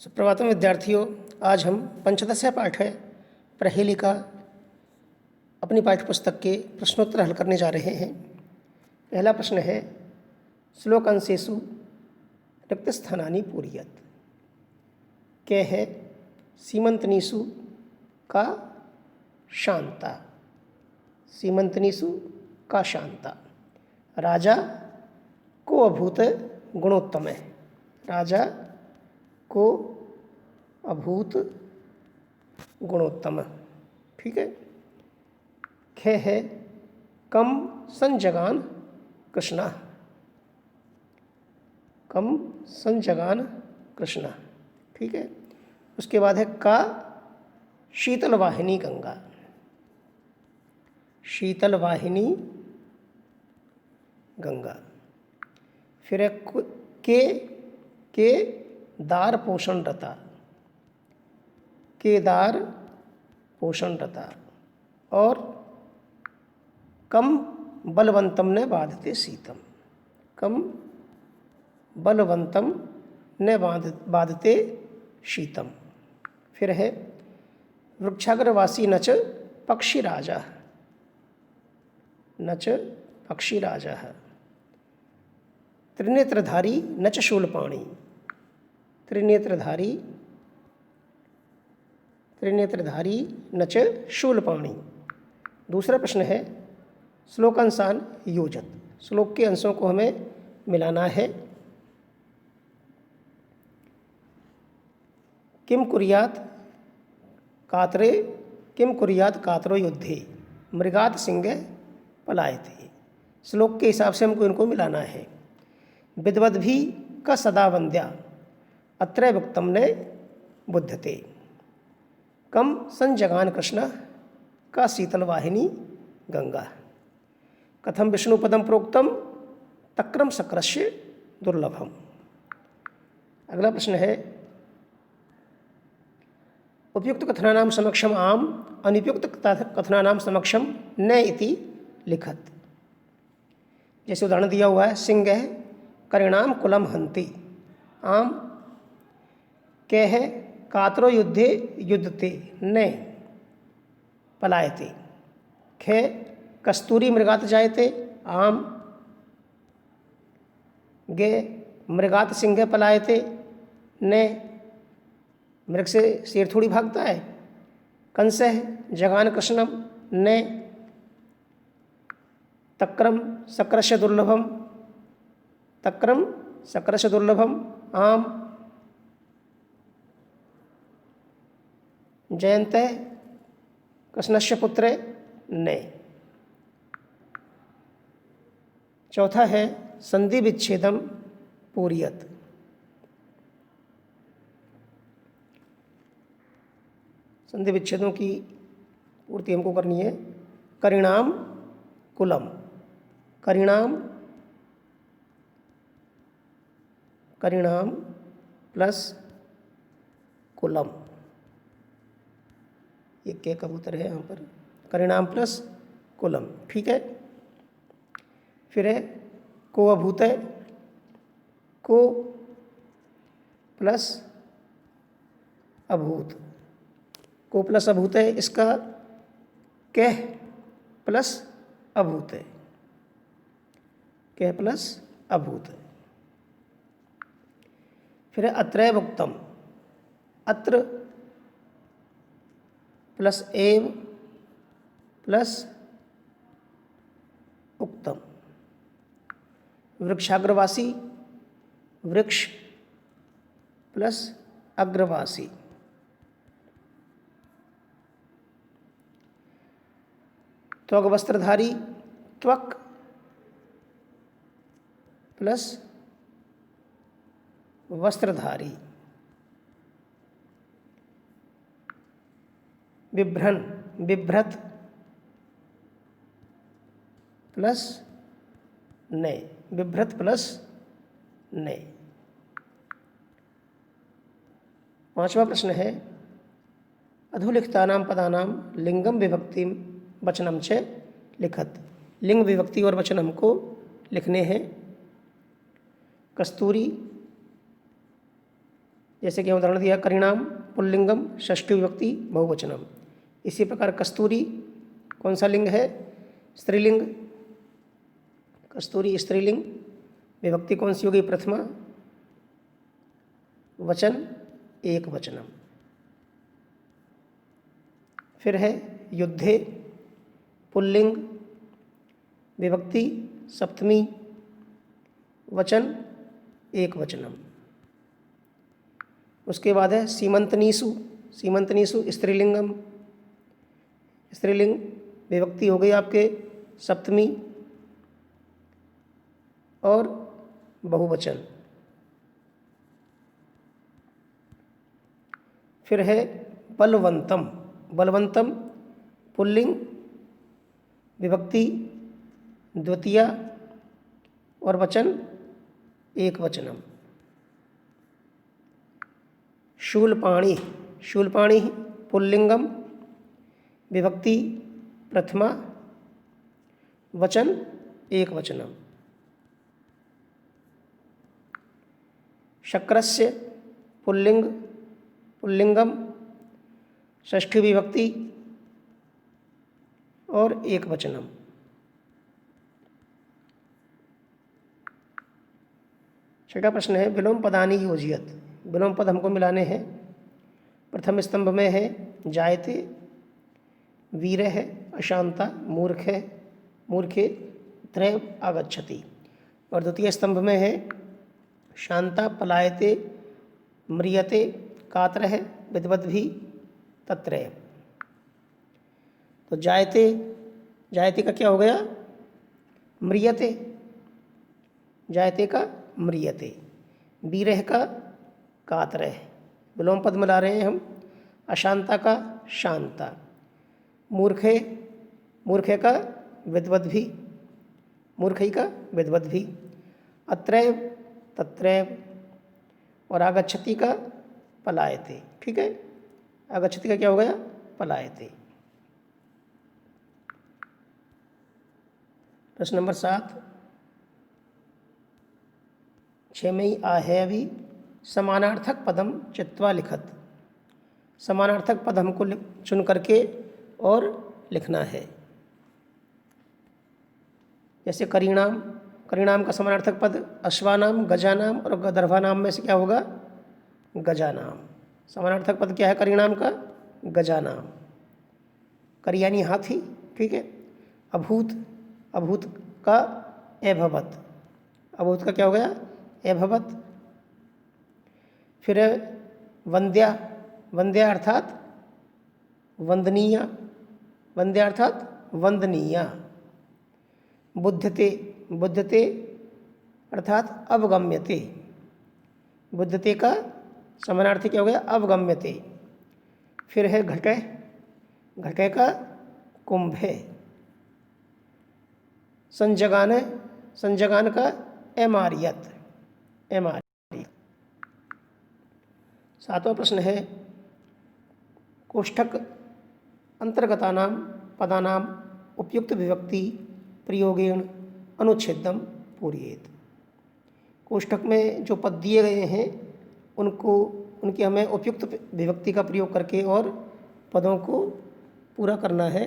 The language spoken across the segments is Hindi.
सुप्रभातम विद्यार्थियों। आज हम पंचदश पाठ है प्रहेलिका अपनी पाठ्यपुस्तक के प्रश्नोत्तर हल करने जा रहे हैं। पहला प्रश्न है श्लोकांशेषु रिक्तस्थानानि पूरयेत्। कै है सीमंतनीषु का शांता। सीमंतनीषु का शांता। राजा को अभूत गुणोत्तम है। राजा को अभूत गुणोत्तम। ठीक है। खे है कम संजगान कृष्णा। कम संजगान कृष्णा। ठीक है। उसके बाद है का शीतल वाहिनी गंगा। शीतल वाहिनी गंगा। फिर है के दार पोषण रता। केदार पोषण रता। और कम बलवंतम ने बाधते शीतम। कम बलवंतम ने बाधते शीतम। फिर है वृक्षाग्रवासी नच पक्षी राजा। नच पक्षी राजा। त्रिनेत्रधारी नच शूलपाणी। त्रिनेत्रधारी त्रिनेत्रधारी नच शूलपाणी। दूसरा प्रश्न है श्लोकांशान योजत। श्लोक के अंशों को हमें मिलाना है। किम कुर्यात कातरे किम कुर्यात कातरो युद्धे मृगात सिंह पलायते। श्लोक के हिसाब से हमको इनको मिलाना है। विद्वद भी का सदा वंद्या अत्रैवक्तम ने बुद्धते। कम संजगान कृष्ण का शीतल वाहिनी गंगा। कथम विष्णु पदम प्रोक्तम तक्रम सक्रस्य दुर्लभम। अगला प्रश्न है उपयुक्त कथनानाम समक्षम आम अनुपयुक्त कथनानाम समक्षम न इति लिखत। जैसे उदाहरण दिया हुआ है सिंह है करिणाम कुलम हंति। आम कै है कातरो युद्धे युद्धते न पलायते। खे कस्तूरी मृगात जायते। आम गे मृगात सिंह पलायते। न मृग से शेर थोड़ी भागता है। कंस जगान कृष्णम न तक्रम सक्रस्य दुर्लभम। तक्रम सक्रस्य दुर्लभम। आम जयंत कृष्णस्य पुत्र ने। चौथा है संधि विच्छेदम पूरयेत्। संधि विच्छेदों की पूर्ति हमको करनी है। करिणाम कुलम। करिणाम करिणाम प्लस कुलम। ये के कबूतर है यहाँ पर। करिणाम प्लस कुलम। ठीक है। फिर है को अभूत है। को प्लस अभूत। को प्लस अभूत है। इसका कह प्लस अभूत है। कह प्लस अभूत है। फिर है अत्रैवक्तम। अत्र प्लस एव प्लस उक्तम। वृक्षाग्रवासी वृक्ष प्लस अग्रवासी। त्वक वस्त्रधारी त्वक प्लस वस्त्रधारी। बिभ्रन बिभ्रत प्लस ने। बिभ्रत प्लस ने। पांचवा प्रश्न है अधोलिखितानां पदानां लिंगम विभक्तिम वचनम च लिखत। लिंग विभक्ति और वचन हमको लिखने हैं। कस्तूरी जैसे कि उदाहरण दिया करिणाम पुल्लिंगम षष्ठी विभक्ति बहुवचनम। इसी प्रकार कस्तूरी कौन सा लिंग है? स्त्रीलिंग। कस्तूरी स्त्रीलिंग, विभक्ति कौन सी होगी? प्रथमा, वचन एक वचनम। फिर है युद्धे पुल्लिंग, विभक्ति सप्तमी, वचन एक वचनम। उसके बाद है सीमंतनीसु, सीमंतनीसु स्त्रीलिंगम, स्त्रीलिंग, विभक्ति हो गई आपके सप्तमी और बहुवचन। फिर है बलवंतम, बलवंतम पुल्लिंग, विभक्ति द्वितीया और वचन एक वचनम। शूलपाणि, शूलपाणि पुल्लिंगम, विभक्ति प्रथमा, वचन एक वचनम। शक्रस्य पुल्लिंग, पुल्लिंगम, षष्ठी विभक्ति और एक वचनम। छठा प्रश्न है विलोम पदानि योजियत। विलोम पद हमको मिलाने हैं। प्रथम स्तंभ में है जायते, वीर है, अशांता, मूर्ख है, मूर्खे, त्रय आगच्छति। और द्वितीय स्तंभ में है शांता, पलायते, म्रियते, कातर है, विद्वद्भि, तत्रय। तो जायते, जायते का क्या हो गया? म्रियते, जायते का म्रियते, वीरह का कातरह, विलोम पद मिला रहे हैं हम। अशांता का शांता, मूर्खे, मूर्खे का विद्वद्भि, मूर्खई का विद्वद्भि, अत्रैव तत्रैव और आगच्छति का पलायते। ठीक है, आगच्छति का क्या हो गया? पलायते। प्रश्न नंबर 7, 6 में ही आहेवि समानार्थक पदम चित्वा लिखत। समानार्थक पद हमको चुन करके और लिखना है। जैसे करीणाम, करीणाम का समानार्थक पद अश्वानाम, गजानाम और गदर्भानाम में से क्या होगा? गजानाम। समानार्थक पद क्या है करीणाम का? गजानाम। करी यानी हाथी। ठीक है। अभूत, अभूत का एभवत, अभूत का क्या हो गया? एभवत। फिर वंद्या, वंद्या अर्थात वंदनीय, वंद्या अर्थात वंदनीय। बुध्यते, बुध्यते अर्थात अवगम्यते, बुद्धते का समानार्थी क्या हो गया? अवगम्यते। फिर है घटय, घटय का कुंभे। संजगान, संजगान का एमारियत, एमारियत। 7वां प्रश्न है कोष्ठक अंतर्गतानां पदानां उपयुक्त विभक्ति प्रयोगेण अनुच्छेदम पूरयेत। कोष्ठक में जो पद दिए गए हैं उनको, उनकी हमें उपयुक्त विभक्ति का प्रयोग करके और पदों को पूरा करना है।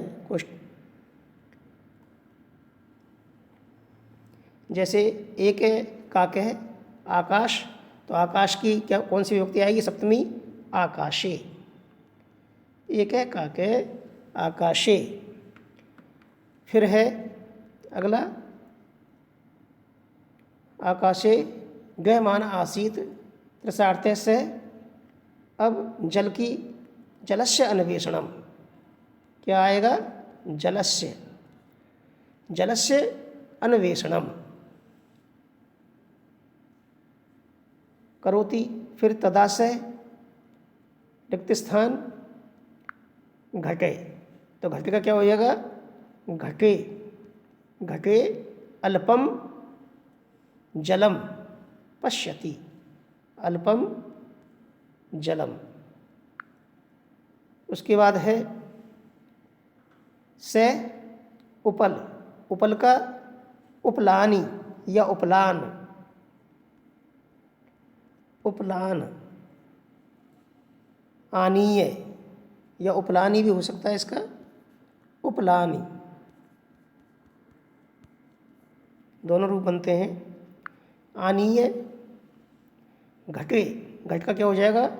जैसे एक है काकह आकाश, तो आकाश की क्या कौन सी विभक्ति आएगी? सप्तमी, आकाशे। एक है काकह आकाशे। फिर है अगला आकाशे गहमान आसीत त्रसार्थे से। अब जल की, जलस्य अन्वेषणम क्या आएगा? जलस्य, जलस्य अन्वेषणम। करोति, फिर तदाशय रिक्त स्थान घटे, तो घटे का क्या हो जाएगा? घटे, घटे अल्पम जलम पश्यति, अल्पम जलम। उसके बाद है से उपल, उपल का उपलानी या उपलान, उपलान। आनीय, या उपलानी भी हो सकता है इसका, उपलानी, दोनों रूप बनते हैं। आनीय, घटे, घट का क्या हो जाएगा,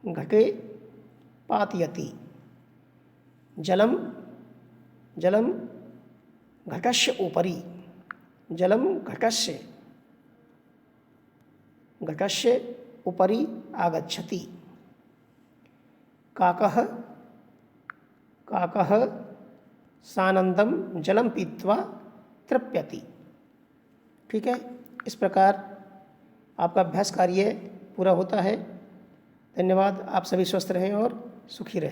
घटे पातयति। जलम, जलम घटस्य उपरि, जलम घटस्य, घटस्य उपरि आगच्छति। काकः, काकः सानन्दं जलं पीत्वा तृप्यति। ठीक है, इस प्रकार आपका अभ्यास कार्य पूरा होता है। धन्यवाद। आप सभी स्वस्थ रहें और सुखी रहें।